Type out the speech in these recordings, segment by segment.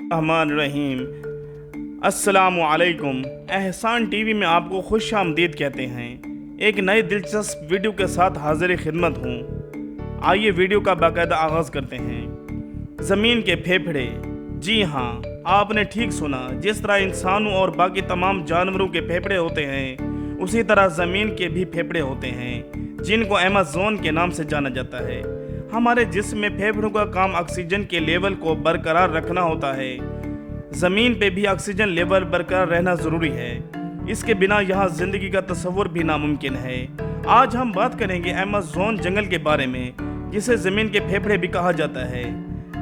रहमान रहीम। अस्सलामु अलैकुम। एहसान टीवी में आपको खुश आमदीद कहते हैं। एक नए दिलचस्प वीडियो के साथ हाजिर खिदमत हूँ। आइए वीडियो का बाकायदा आगाज़ करते हैं। ज़मीन के फेफड़े। जी हाँ, आपने ठीक सुना। जिस तरह इंसानों और बाकी तमाम जानवरों के फेफड़े होते हैं, उसी तरह ज़मीन के भी फेफड़े होते हैं, जिनको अमेज़न के नाम से जाना जाता है। हमारे जिस्म में फेफड़ों का काम ऑक्सीजन के लेवल को बरकरार रखना होता है। ज़मीन पे भी ऑक्सीजन लेवल बरकरार रहना ज़रूरी है। इसके बिना यहाँ ज़िंदगी का तस्वुर भी नामुमकिन है। आज हम बात करेंगे अमेज़न जंगल के बारे में, जिसे ज़मीन के फेफड़े भी कहा जाता है।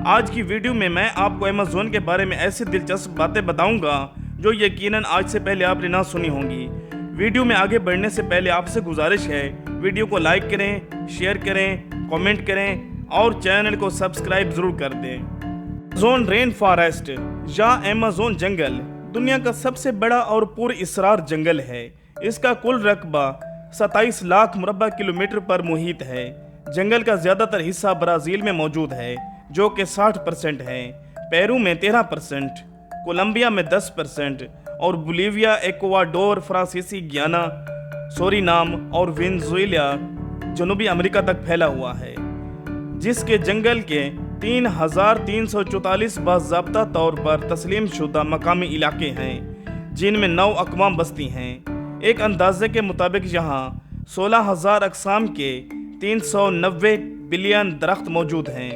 आज की वीडियो में मैं आपको अमेज़न के बारे में ऐसी दिलचस्प बातें बताऊंगा जो यकीनन आज से पहले आपने ना सुनी होंगी। वीडियो में आगे बढ़ने से पहले आपसे गुजारिश है, वीडियो को लाइक करें, शेयर करें, कमेंट करें और चैनल को सब्सक्राइब ज़रूर कर दें। अमेज़न रेन फॉरेस्ट या अमेज़न जंगल दुनिया का सबसे बड़ा और पुरअसरार जंगल है। इसका कुल रकबा 27 लाख मुरब्बा किलोमीटर पर मुहित है। जंगल का ज़्यादातर हिस्सा ब्राज़ील में मौजूद है, जो कि 60% है। पेरू में 13%, कोलंबिया में 10% और बोलिविया, इक्वाडोर, फ्रांसीसी गियाना, सूरीनाम और वेनेजुएला जनूबी अमेरिका तक फैला हुआ है। जिसके जंगल के 3,344 बाज़ाब्ता तौर पर तस्लीम शुदा मकामी इलाके हैं, जिनमें 9 अक़वाम बसती हैं। एक अंदाजे के मुताबिक यहाँ 16,000 अक़साम के 390 बिलियन दरख्त मौजूद हैं।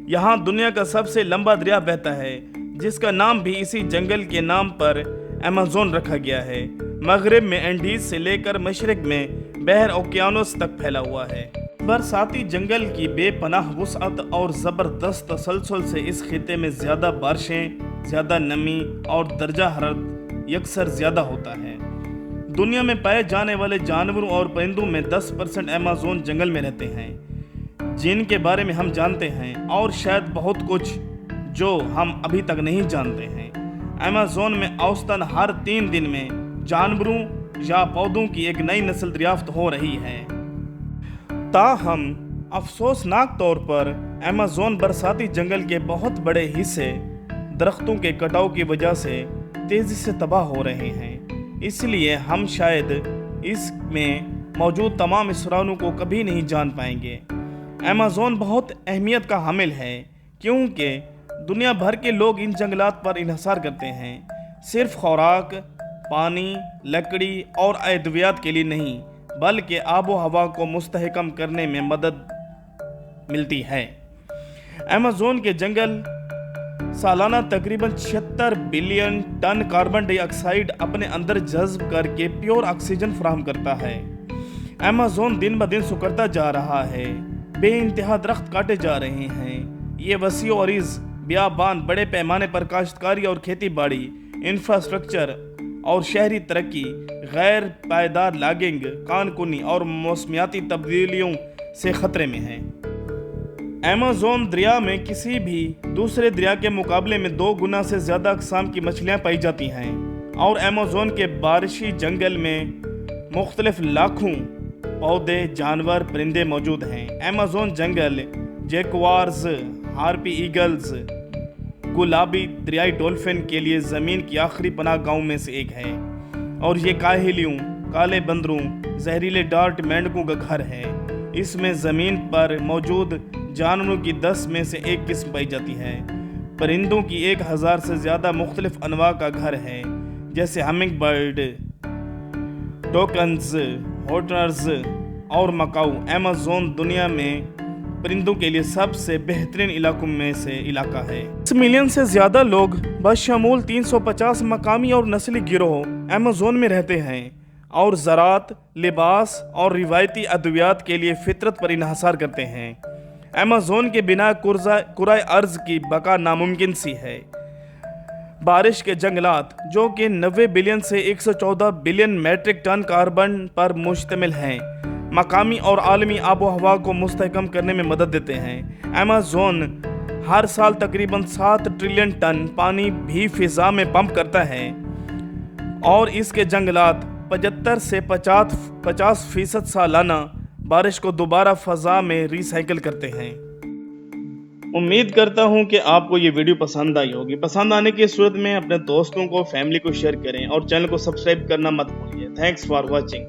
यहाँ दुनिया का सबसे लंबा दरिया बहता है, जिसका नाम भी इसी जंगल के नाम पर अमेज़न रखा गया है। मगरिब में एंडीज से लेकर मशरक में बहर ओकियानोस तक फैला हुआ है। बरसाती जंगल की बेपनाह वुसअत और ज़बरदस्त तसलसल से इस खिते में ज़्यादा बारिशें, ज़्यादा नमी और दर्जा हरारत यकसर ज़्यादा होता है। दुनिया में पाए जाने वाले जानवरों और परिंदों में 10% अमेज़न जंगल में रहते हैं, जिनके बारे में हम जानते हैं, और शायद बहुत कुछ जो हम अभी तक नहीं जानते हैं। अमेज़न में औसतन हर 3 दिन में जानवरों या पौधों की एक नई नस्ल दरियाफ्त हो रही है। ताहम अफसोसनाक तौर पर अमेज़न बरसाती जंगल के बहुत बड़े हिस्से दरख्तों के कटाव की वजह से तेज़ी से तबाह हो रहे हैं। इसलिए हम शायद इसमें मौजूद तमाम इसरारों को कभी नहीं जान पाएंगे। अमेज़न बहुत अहमियत का हामिल है, क्योंकि दुनिया भर के लोग इन जंगलात पर इन्हसार करते हैं, सिर्फ खुराक, पानी, लकड़ी और अद्वियात के लिए नहीं, बल्कि आबो हवा को मुस्तहकम करने में मदद मिलती है। अमेज़न के जंगल सालाना तकरीबन 76 बिलियन टन कार्बन डाइऑक्साइड अपने अंदर जज्ब करके प्योर ऑक्सीजन फराहम करता है। अमेज़न दिन ब दिन सुकड़ता जा रहा है। बेइंतहा दरख्त काटे जा रहे हैं। ये वसी और इज़ बियाबान, बड़े पैमाने पर काश्तकारी और खेती बाड़ी, इंफ्रास्ट्रक्चर और शहरी तरक्की, गैर पायदार लॉगिंग, कानकुनी और मौसमियाती तब्दीलियों से ख़तरे में है। अमेज़न दरिया में किसी भी दूसरे दरिया के मुकाबले में 2 गुना से ज़्यादा अक़साम की मछलियाँ पाई जाती हैं, और अमेज़न के बारिशी जंगल में मुख्तलिफ लाखों पौधे, जानवर, परिंदे मौजूद हैं। अमेज़न जंगल जैगुआर्स, हार्पी ईगल्स, गुलाबी दरियाई डॉल्फिन के लिए ज़मीन की आखिरी पनाह गाँव में से एक है, और ये काहिलियों, काले बंदरों, जहरीले डार्ट मेंढकों का घर है। इसमें ज़मीन पर मौजूद जानवरों की 10 में से 1 किस्म पाई जाती है। परिंदों की 1000 से ज़्यादा मुख्तलिफ अनवा का घर है, जैसे हमिंग बर्ड, टोकन्स, हॉटर्स और मकाऊ। अमेज़न दुनिया में परिंदों के लिए सबसे बेहतरीन इलाकों में से इलाका है। 1 मिलियन से ज़्यादा लोग बशमूल 350 मकामी और नस्ली गिरोह अमेज़न में रहते हैं, और ज़राअत, लिबास और रिवायती अद्वियात के लिए फितरत पर इन्हसार करते हैं। अमेज़न के बिना कुराए अर्ज़ की बका नामुमकिन सी है। बारिश के जंगलात, जो कि 90 बिलियन से 114 बिलियन मेट्रिक टन कार्बन पर मुश्तमिल हैं, मकामी और आलमी आबो हवा को मुस्तहकम करने में मदद देते हैं। अमेज़न हर साल तकरीबन 7 ट्रिलियन टन पानी भी फ़िज़ा में पंप करता है, और इसके जंगलात 75 से 50% सालाना बारिश को दोबारा फ़ज़ा में रिसाइकिल करते हैं। امید کرتا ہوں کہ آپ کو یہ ویڈیو پسند آئی ہوگی۔ پسند آنے کی صورت میں اپنے دوستوں کو، فیملی کو شیئر کریں اور چینل کو سبسکرائب کرنا مت بھولیے۔ Thanks for watching.